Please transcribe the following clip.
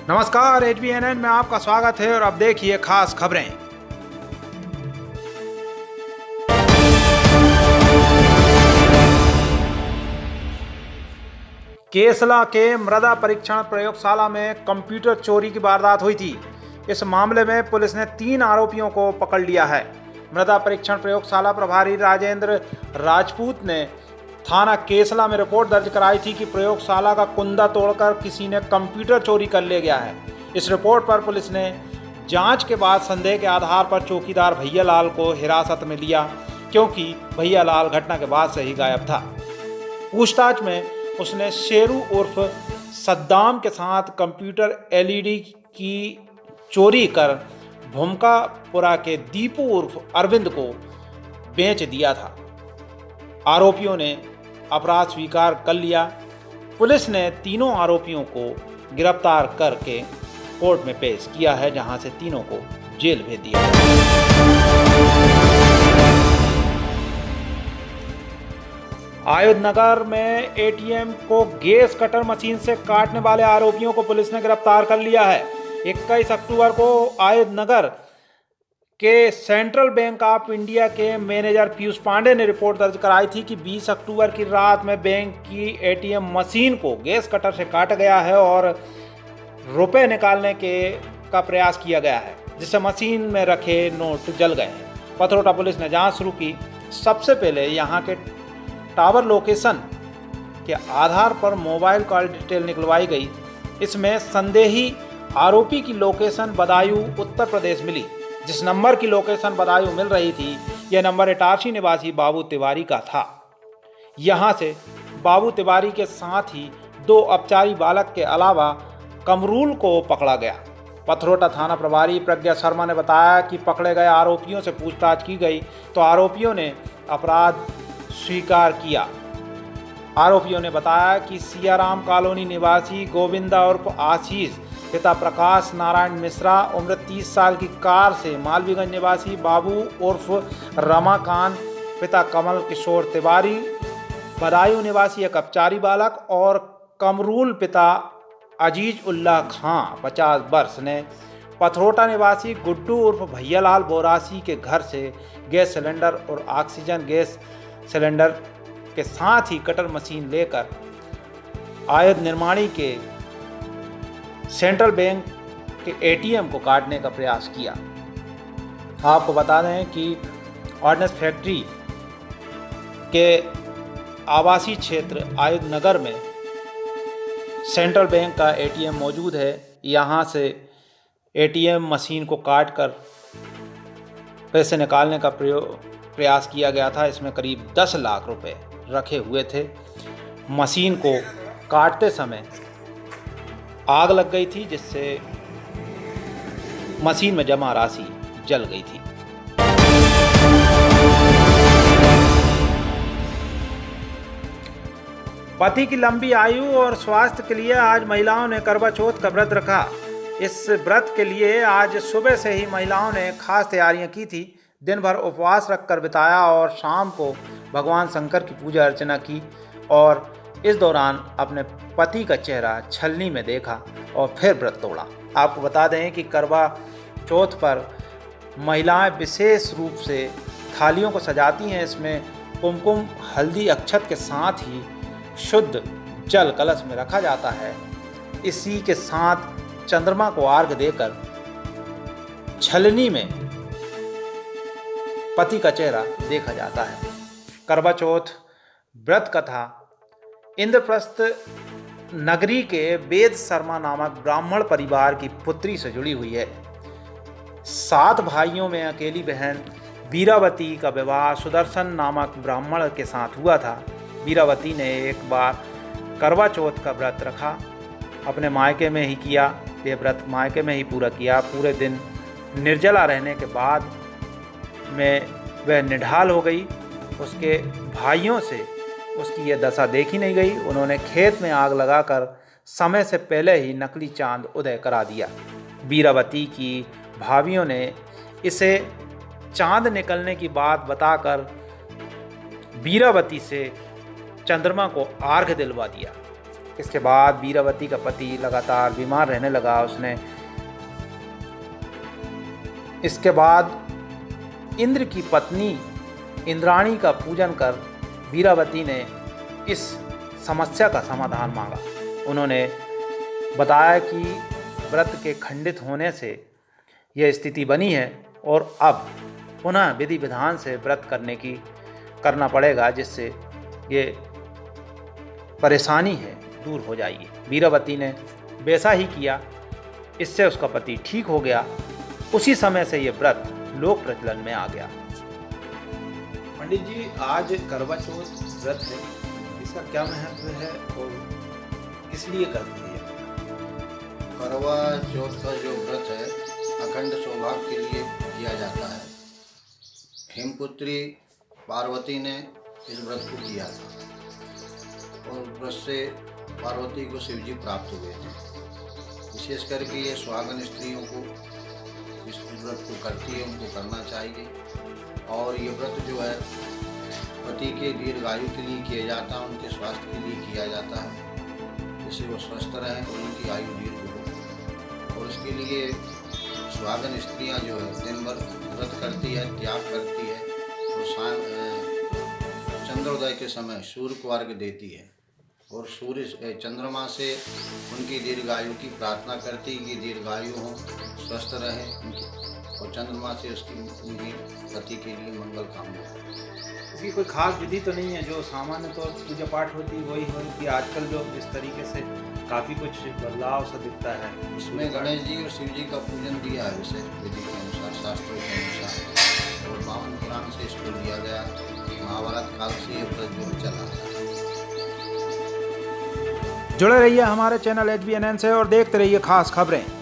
नमस्कार, HBNN में आपका स्वागत है और अब देखिए खास खबरें। केसला के मृदा परीक्षण प्रयोगशाला में कंप्यूटर चोरी की वारदात हुई थी। इस मामले में पुलिस ने 3 आरोपियों को पकड़ लिया है। मृदा परीक्षण प्रयोगशाला प्रभारी राजेंद्र राजपूत ने थाना केसला में रिपोर्ट दर्ज कराई थी कि प्रयोगशाला का कुंदा तोड़कर किसी ने कंप्यूटर चोरी कर ले गया है। इस रिपोर्ट पर पुलिस ने जांच के बाद संदेह के आधार पर चौकीदार भैयालाल को हिरासत में लिया, क्योंकि भैयालाल घटना के बाद से ही गायब था। पूछताछ में उसने शेरू उर्फ सद्दाम के साथ कंप्यूटर LED की चोरी कर भूमकापुरा के दीपू उर्फ अरविंद को बेच दिया था। आरोपियों ने अपराध स्वीकार कर लिया। पुलिस ने तीनों आरोपियों को गिरफ्तार करके कोर्ट में पेश किया है, जहां से तीनों को जेल भेज दिया। अयोध्यानगर में ATM को गैस कटर मशीन से काटने वाले आरोपियों को पुलिस ने गिरफ्तार कर लिया है। 21 अक्टूबर को अयोध्यानगर के सेंट्रल बैंक ऑफ इंडिया के मैनेजर पीयूष पांडे ने रिपोर्ट दर्ज कराई थी कि 20 अक्टूबर की रात में बैंक की ATM मशीन को गैस कटर से काटा गया है और रुपए निकालने का प्रयास किया गया है, जिससे मशीन में रखे नोट जल गए हैं। पथरोटा पुलिस ने जांच शुरू की। सबसे पहले यहां के टावर लोकेशन के आधार पर मोबाइल कॉल डिटेल निकलवाई गई। इसमें संदेही आरोपी की लोकेशन बदायूं उत्तर प्रदेश मिली। जिस नंबर की लोकेशन बदायूं मिल रही थी, यह नंबर इटारसी निवासी बाबू तिवारी का था। यहां से बाबू तिवारी के साथ ही 2 अपचारी बालक के अलावा कमरूल को पकड़ा गया। पथरोटा थाना प्रभारी प्रज्ञा शर्मा ने बताया कि पकड़े गए आरोपियों से पूछताछ की गई तो आरोपियों ने अपराध स्वीकार किया। आरोपियों ने बताया कि सियाराम कॉलोनी निवासी गोविंदा उर्फ आशीष, पिता प्रकाश नारायण मिश्रा उम्र 30 साल की कार से मालवीगंज निवासी बाबू उर्फ रमाकांत, पिता कमल किशोर तिवारी बदायूं निवासी एक अपचारी बालक और कमरूल पिता अजीज उल्लाह खां 50 वर्ष ने पथरोटा निवासी गुड्डू उर्फ भैयालाल बोरासी के घर से गैस सिलेंडर और ऑक्सीजन गैस सिलेंडर के साथ ही कटर मशीन लेकर आयद निर्माणी के सेंट्रल बैंक के ATM को काटने का प्रयास किया। आपको बता दें कि ऑर्डिनेंस फैक्ट्री के आवासीय क्षेत्र अयोध्यानगर में सेंट्रल बैंक का ATM मौजूद है। यहाँ से ATM मशीन को काट कर पैसे निकालने का प्रयास किया गया था। इसमें करीब 10 लाख रुपए रखे हुए थे। मशीन को काटते समय आग लग गई थी, जिससे मशीन में जमा राशि जल गई थी। पति की लंबी आयु और स्वास्थ्य के लिए आज महिलाओं ने करवा चौथ का व्रत रखा। इस व्रत के लिए आज सुबह से ही महिलाओं ने खास तैयारियां की थी। दिन भर उपवास रखकर बिताया और शाम को भगवान शंकर की पूजा अर्चना की और इस दौरान अपने पति का चेहरा छलनी में देखा और फिर व्रत तोड़ा। आपको बता दें कि करवा चौथ पर महिलाएं विशेष रूप से थालियों को सजाती हैं। इसमें कुमकुम, हल्दी, अक्षत के साथ ही शुद्ध जल कलश में रखा जाता है। इसी के साथ चंद्रमा को अर्घ्य देकर छलनी में पति का चेहरा देखा जाता है। करवा चौथ व्रत कथा इंद्रप्रस्थ नगरी के वेद शर्मा नामक ब्राह्मण परिवार की पुत्री से जुड़ी हुई है। 7 भाइयों में अकेली बहन वीरावती का विवाह सुदर्शन नामक ब्राह्मण के साथ हुआ था। वीरावती ने एक बार करवा चौथ का व्रत रखा, अपने मायके में ही किया। ये व्रत मायके में ही पूरा किया। पूरे दिन निर्जला रहने के बाद में वह निढाल हो गई। उसके भाइयों से उसकी यह दशा देखी नहीं गई। उन्होंने खेत में आग लगाकर समय से पहले ही नकली चांद उदय करा दिया। वीरावती की भाभियों ने इसे चांद निकलने की बात बताकर वीरावती से चंद्रमा को अर्घ्य दिलवा दिया। इसके बाद वीरावती का पति लगातार बीमार रहने लगा। इसके बाद इंद्र की पत्नी इंद्राणी का पूजन कर वीरावती ने इस समस्या का समाधान मांगा। उन्होंने बताया कि व्रत के खंडित होने से यह स्थिति बनी है और अब पुनः विधि विधान से व्रत करना पड़ेगा, जिससे ये परेशानी है दूर हो जाएगी। वीरावती ने वैसा ही किया, इससे उसका पति ठीक हो गया। उसी समय से ये व्रत लोक प्रचलन में आ गया। पंडित जी, आज करवा चौथ व्रत है, इसका क्या महत्व है और किस लिए करते हैं? करवा चौथ का जो व्रत है अखंड सौभाग्य के लिए किया जाता है। हेमपुत्री पार्वती ने इस व्रत को किया था और व्रत से पार्वती को शिवजी प्राप्त हुए थे। विशेष करके ये सुहागन स्त्रियों को इस व्रत को करती है, उनको करना चाहिए। और ये व्रत जो है पति के दीर्घायु के लिए किया जाता है, उनके स्वास्थ्य के लिए किया जाता है, जिससे वो स्वस्थ रहें और उनकी आयु दीर्घ हो। और उसके लिए सुहागन स्त्रियां जो है दिन भर व्रत करती है, त्याग करती है और चंद्रोदय के समय सूर्य को अर्घ्य देती है और सूर्य चंद्रमा से उनकी दीर्घायु की प्रार्थना करती है कि दीर्घायु हो, स्वस्थ रहें और चंद्रमा से उनकी पति के लिए मंगल कामना। इसकी कोई खास विधि तो नहीं है जो सामान्य तौर पर पूजा पाठ होती वही हो कि आजकल जो जिस तरीके से काफ़ी कुछ बदलाव सा दिखता है? इसमें गणेश जी और शिव जी का पूजन दिया है उसे विधि के अनुसार, शास्त्रों के अनुसार, और बावन पुराण से इसको लिया गया। महाभारत काल से ये व्रत जो चला है। जुड़े रहिए हमारे चैनल HBNN से और देखते रहिए खास खबरें।